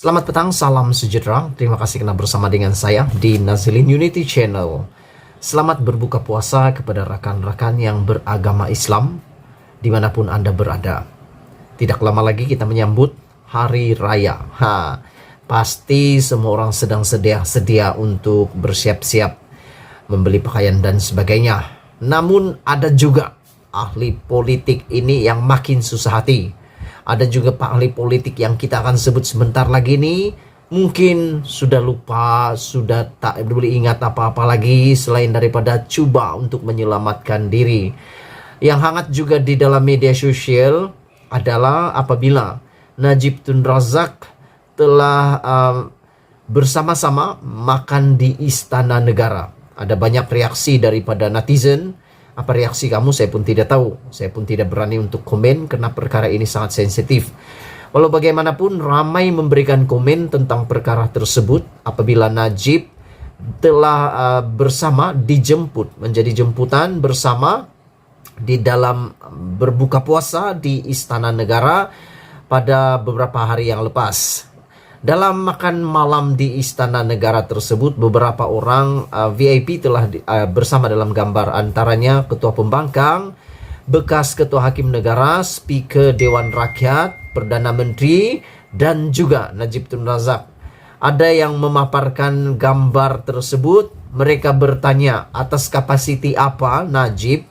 Selamat petang, salam sejahtera. Terima kasih karena bersama dengan saya di Nazilin Unity Channel. Selamat berbuka puasa kepada rekan-rekan yang beragama Islam dimanapun Anda berada. Tidak lama lagi kita menyambut Hari Raya. Pasti semua orang sedang sedia untuk bersiap-siap membeli pakaian dan sebagainya. Namun ada juga ahli politik ini yang makin susah hati. Ada juga ahli politik yang kita akan sebut sebentar lagi nih, mungkin sudah lupa, sudah tak boleh ingat apa-apa lagi selain daripada coba untuk menyelamatkan diri. Yang hangat juga di dalam media sosial adalah apabila Najib Tun Razak telah bersama-sama makan di Istana Negara. Ada banyak reaksi daripada netizen. Apa reaksi kamu? Saya pun tidak tahu. Saya pun tidak berani untuk komen karena perkara ini sangat sensitif. Walau bagaimanapun ramai memberikan komen tentang perkara tersebut apabila Najib telah bersama dijemput, menjadi jemputan bersama di dalam berbuka puasa di Istana Negara pada beberapa hari yang lepas. Dalam makan malam di Istana Negara tersebut, beberapa orang VIP telah bersama dalam gambar. Antaranya Ketua Pembangkang, bekas Ketua Hakim Negara, Speaker Dewan Rakyat, Perdana Menteri, dan juga Najib Tun Razak. Ada yang memaparkan gambar tersebut. Mereka bertanya atas kapasiti apa Najib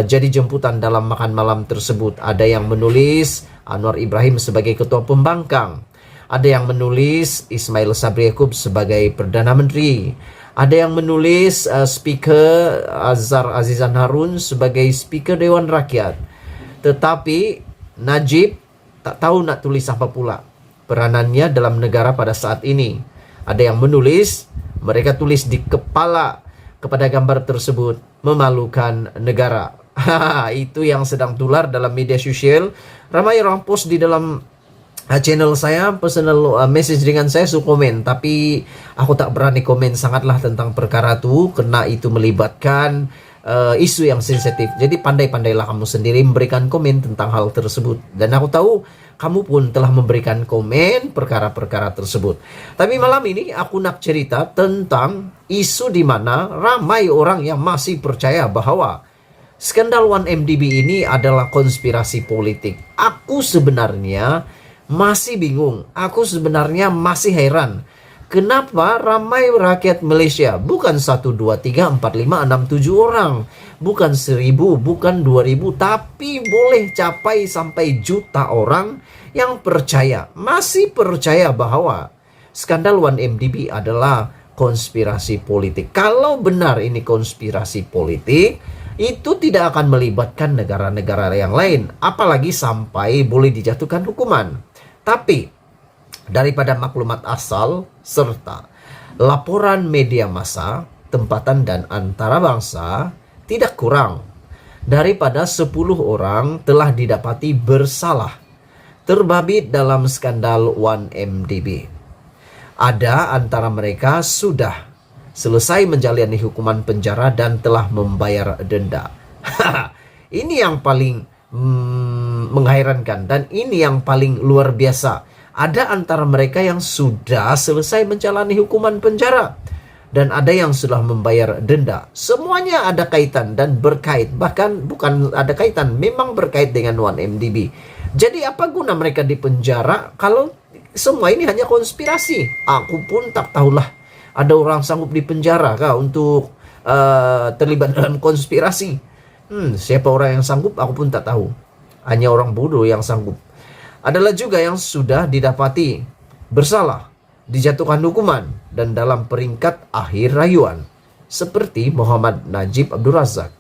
jadi jemputan dalam makan malam tersebut. Ada yang menulis Anwar Ibrahim sebagai Ketua Pembangkang. Ada yang menulis Ismail Sabri Yaakob sebagai Perdana Menteri. Ada yang menulis Speaker Azhar Azizan Harun sebagai Speaker Dewan Rakyat. Tetapi Najib tak tahu nak tulis apa pula peranannya dalam negara pada saat ini. Ada yang menulis, mereka tulis di kepala kepada gambar tersebut, memalukan negara. Itu yang sedang tular dalam media sosial. Ramai orang post di dalam channel saya, personal message dengan saya, suka komen. Tapi aku tak berani komen sangatlah tentang perkara itu, karena itu melibatkan isu yang sensitif. Jadi pandai-pandailah kamu sendiri memberikan komen tentang hal tersebut. Dan aku tahu kamu pun telah memberikan komen perkara-perkara tersebut. Tapi malam ini aku nak cerita tentang isu di mana ramai orang yang masih percaya bahwa skandal 1MDB ini adalah konspirasi politik. Aku sebenarnya masih bingung. Aku sebenarnya masih heran. Kenapa ramai rakyat Malaysia, bukan 1, 2, 3, 4, 5, 6, 7 orang, bukan 1000, bukan 2000, tapi boleh capai sampai juta orang yang percaya, masih percaya bahwa skandal 1MDB adalah konspirasi politik. Kalau benar ini konspirasi politik, itu tidak akan melibatkan negara-negara yang lain, apalagi sampai boleh dijatuhkan hukuman. Tapi daripada maklumat asal serta laporan media massa, tempatan dan antarabangsa, tidak kurang daripada 10 orang telah didapati bersalah terbabit dalam skandal 1MDB. Ada antara mereka sudah selesai menjalani hukuman penjara dan telah membayar denda. Ini yang paling menghairankan dan ini yang paling luar biasa. Ada antara mereka yang sudah selesai menjalani hukuman penjara dan ada yang sudah membayar denda. Semuanya ada kaitan dan berkait, bahkan bukan ada kaitan, memang berkait dengan 1MDB. Jadi apa guna mereka di penjara kalau semua ini hanya konspirasi? Aku pun tak tahulah ada orang sanggup di penjara kah untuk terlibat dalam konspirasi. Siapa orang yang sanggup aku pun tak tahu. Hanya orang bodoh yang sanggup. Adalah juga yang sudah didapati bersalah, dijatuhkan hukuman dan dalam peringkat akhir rayuan, seperti Muhammad Najib Abdul Razak.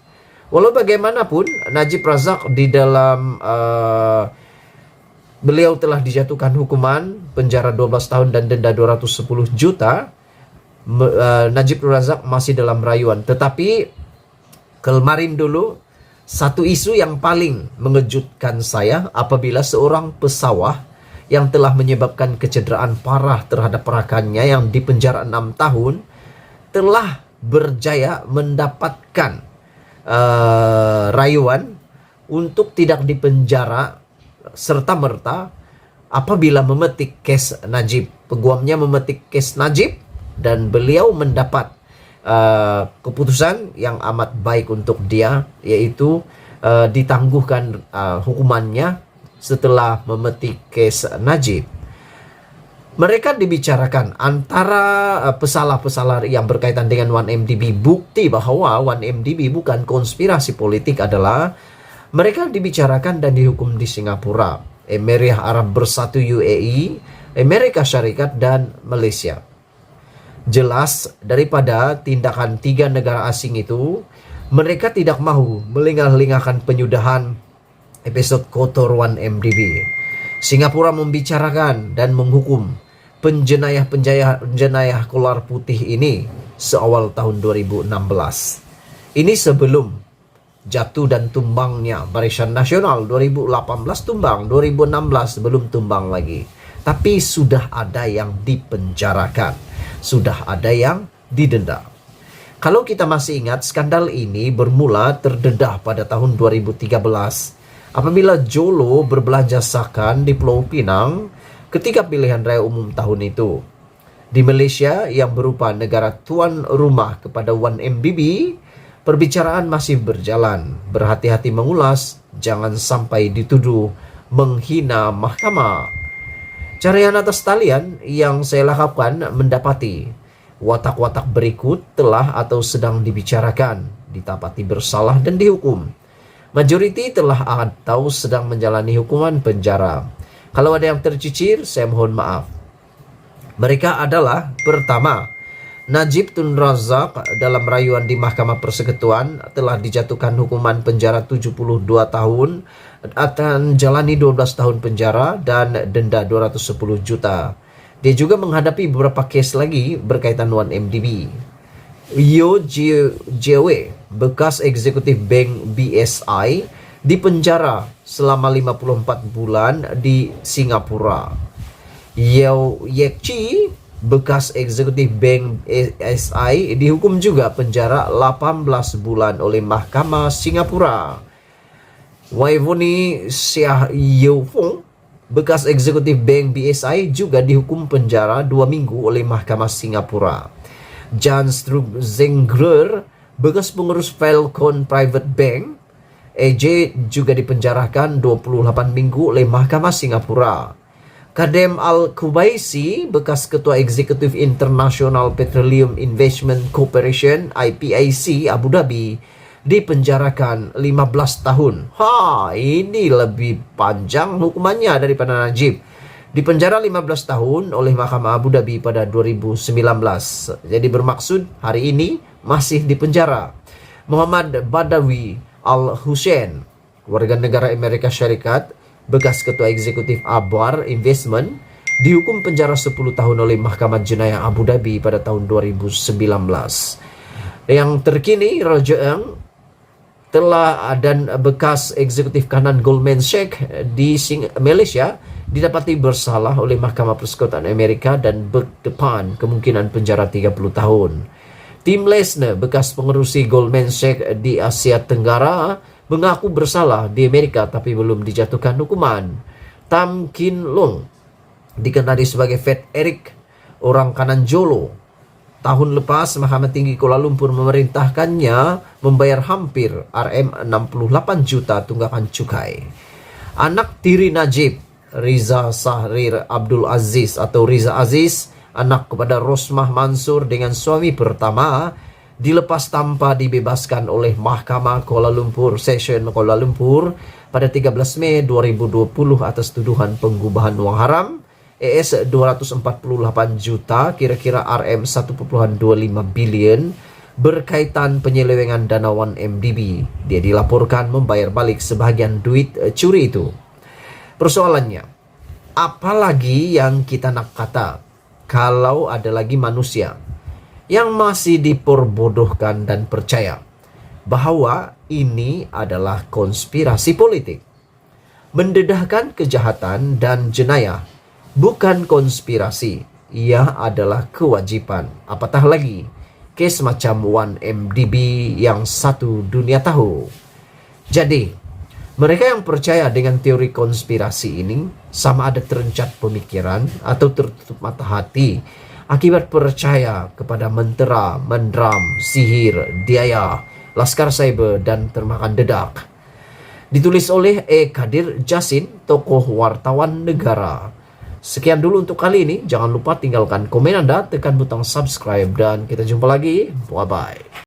Walau bagaimanapun Najib Razak di dalam beliau telah dijatuhkan hukuman penjara 12 tahun dan denda 210 juta. Najib Razak masih dalam rayuan. Tetapi kemarin dulu satu isu yang paling mengejutkan saya apabila seorang pesawah yang telah menyebabkan kecederaan parah terhadap rakannya yang dipenjara 6 tahun telah berjaya mendapatkan rayuan untuk tidak dipenjara serta-merta apabila memetik kes Najib. Peguamnya memetik kes Najib dan beliau mendapat keputusan yang amat baik untuk dia, yaitu ditangguhkan hukumannya setelah memetik kes Najib. Mereka dibicarakan antara pesalah-pesalah yang berkaitan dengan 1MDB. Bukti bahwa 1MDB bukan konspirasi politik adalah mereka dibicarakan dan dihukum di Singapura, Emirat Arab Bersatu UAE, Amerika Syarikat, dan Malaysia. Jelas daripada tindakan 3 negara asing itu, mereka tidak mahu melengah-lengahkan penyudahan episode kotor 1MDB. Singapura membicarakan dan menghukum penjenayah kolar putih ini seawal tahun 2016. Ini sebelum jatuh dan tumbangnya Barisan Nasional 2018 tumbang, 2016 belum tumbang lagi. Tapi sudah ada yang dipenjarakan, sudah ada yang didenda. Kalau kita masih ingat, skandal ini bermula terdedah pada tahun 2013 apabila Jolo berbelanjasakan di Pulau Pinang ketika pilihan raya umum tahun itu. Di Malaysia yang berupa negara tuan rumah kepada 1MDB, perbicaraan masih berjalan. Berhati-hati mengulas, jangan sampai dituduh menghina mahkamah. Carian atas talian yang saya lakukan mendapati watak-watak berikut telah atau sedang dibicarakan, ditapati bersalah dan dihukum. Majoriti telah atau sedang menjalani hukuman penjara. Kalau ada yang tercicir, saya mohon maaf. Mereka adalah: pertama, Najib Tun Razak dalam rayuan di Mahkamah Persekutuan telah dijatuhkan hukuman penjara 72 tahun, akan jalani 12 tahun penjara dan denda 210 juta. Dia juga menghadapi beberapa kes lagi berkaitan 1MDB. Yo Jewe, bekas eksekutif bank BSI, dipenjara selama 54 bulan di Singapura. Yeo Yek Chi, bekas eksekutif bank SI, dihukum juga penjara 18 bulan oleh Mahkamah Singapura. Waivoni Siah Yeo Fong, bekas eksekutif bank BSI, juga dihukum penjara 2 minggu oleh Mahkamah Singapura. Jan Strup Zengger, bekas pengurus Falcon Private Bank, EJ, juga dipenjarakan 28 minggu oleh Mahkamah Singapura. Kadem Al-Kubaisi, bekas ketua eksekutif International Petroleum Investment Corporation IPIC Abu Dhabi, dipenjarakan 15 tahun. Ini lebih panjang hukumannya daripada Najib. Dipenjara 15 tahun oleh Mahkamah Abu Dhabi pada 2019. Jadi bermaksud hari ini masih dipenjara. Muhammad Badawi Al-Hussein, warga negara Amerika Syarikat, bekas ketua eksekutif Abar Investment, dihukum penjara 10 tahun oleh Mahkamah Jenayah Abu Dhabi pada tahun 2019. Yang terkini, Raja Eng telah dan bekas eksekutif kanan Goldman Sachs di Malaysia didapati bersalah oleh Mahkamah Persekutuan Amerika dan berdepan kemungkinan penjara 30 tahun. Tim Lesner, bekas pengerusi Goldman Sachs di Asia Tenggara, mengaku bersalah di Amerika tapi belum dijatuhkan hukuman. Tam Kin Long, dikenali sebagai Fat Eric, orang kanan Jolo. Tahun lepas, Mahkamah Tinggi Kuala Lumpur memerintahkannya membayar hampir RM68 juta tunggakan cukai. Anak tiri Najib, Riza Sahrir Abdul Aziz atau Riza Aziz, anak kepada Rosmah Mansur dengan suami pertama, dilepas tanpa dibebaskan oleh Mahkamah Kuala Lumpur Session Kuala Lumpur pada 13 Mei 2020 atas tuduhan penggubahan wang haram ES 248 juta, kira-kira RM1.25 bilion, berkaitan penyelewengan dana 1MDB. Dia dilaporkan membayar balik sebahagian duit curi itu. Persoalannya, apalagi yang kita nak kata kalau ada lagi manusia yang masih diperbodohkan dan percaya bahwa ini adalah konspirasi politik. Mendedahkan kejahatan dan jenayah bukan konspirasi, ia adalah kewajiban. Apatah lagi kes macam 1MDB yang satu dunia tahu. Jadi, Mereka yang percaya dengan teori konspirasi ini sama ada terencat pemikiran atau tertutup mata hati akibat percaya kepada mentera, mendram, sihir, daya, laskar cyber, dan termakan dedak. Ditulis oleh Kadir Jasin, tokoh wartawan negara. Sekian dulu untuk kali ini. Jangan lupa tinggalkan komen Anda, tekan butang subscribe, dan kita jumpa lagi. Bye-bye.